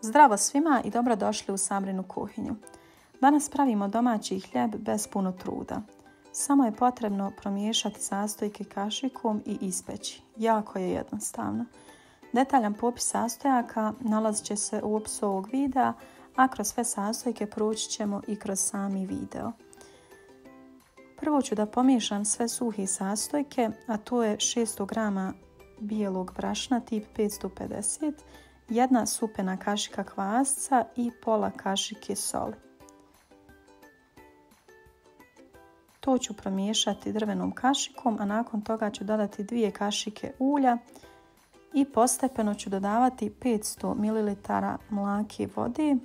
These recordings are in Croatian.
Zdravo svima i dobrodošli u Samrinu kuhinju. Danas pravimo domaći hljeb bez puno truda. Samo je potrebno promiješati sastojke kašikom i ispeći. Jako je jednostavno. Detaljan popis sastojaka nalazit će se u opisu ovog videa, a kroz sve sastojke proći ćemo i kroz sami video. Prvo ću da pomiješam sve suhe sastojke, a to je 600 g bijelog brašna tip 550, jedna supena kašika kvasca i pola kašike soli. To ću promiješati drvenom kašikom, a nakon toga ću dodati 2 kašike ulja i postepeno ću dodavati 500 ml mlake vode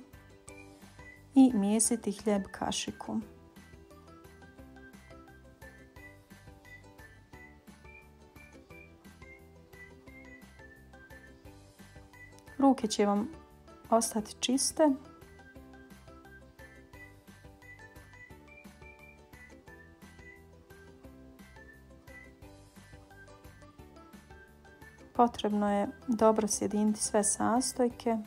i miješati hljeb kašikom. Ruke će vam ostati čiste. Potrebno je dobro sjediniti sve sastojke.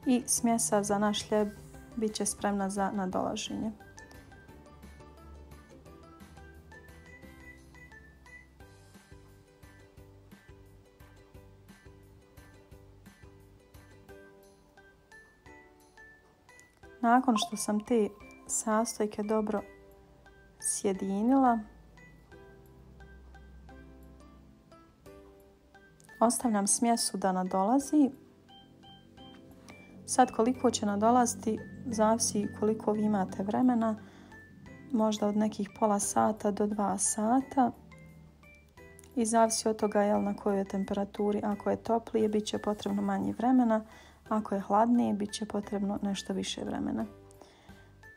I smjesa za naš hljeb bit će spremna za nadolaženje. Nakon što sam te sastojke dobro sjedinila, ostavljam smjesu da nadolazi. Sad koliko će nadolaziti zavisi koliko vi imate vremena, možda od nekih pola sata do 2 sata. I zavisi od toga na kojoj je temperaturi. Ako je toplije, bit će potrebno manje vremena. Ako je hladnije, bit će potrebno nešto više vremena.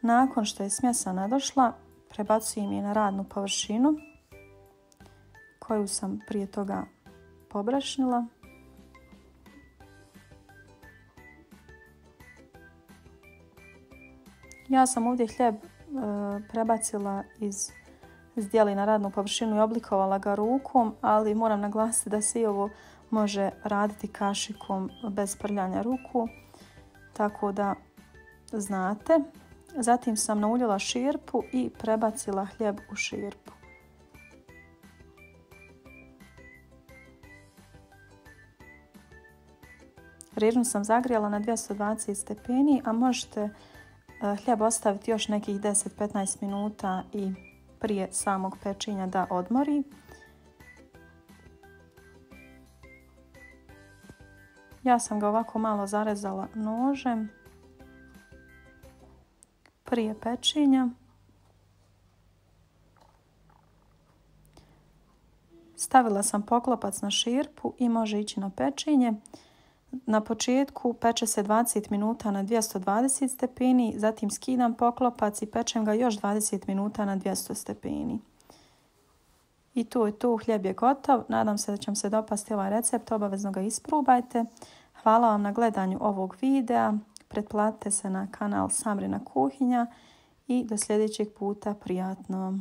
Nakon što je smjesa nadošla, prebacujem je na radnu površinu koju sam prije toga pobrašnila. Ja sam ovdje hljeb prebacila iz zdjeli na radnu površinu i oblikovala ga rukom, ali moram naglasiti da se i ovo može raditi kašikom bez prljanja ruku, tako da znate. Zatim sam nauljila širpu i prebacila hljeb u širpu. Režnju sam zagrijala na 220 stepeni, a možete hljeb ostaviti još nekih 10-15 minuta i prije samog pečenja da odmori. Ja sam ga ovako malo zarezala nožem prije pečenja. Stavila sam poklopac na širpu i može ići na pečenje. Na početku peče se 20 minuta na 220 stepeni, zatim skidam poklopac i pečem ga još 20 minuta na 200 stepeni. I to je to, hljeb je gotov. Nadam se da će vam se dopasti ovaj recept, obavezno ga isprobajte. Hvala vam na gledanju ovog videa. Pretplatite se na kanal Samrina kuhinja i do sljedećeg puta prijatno.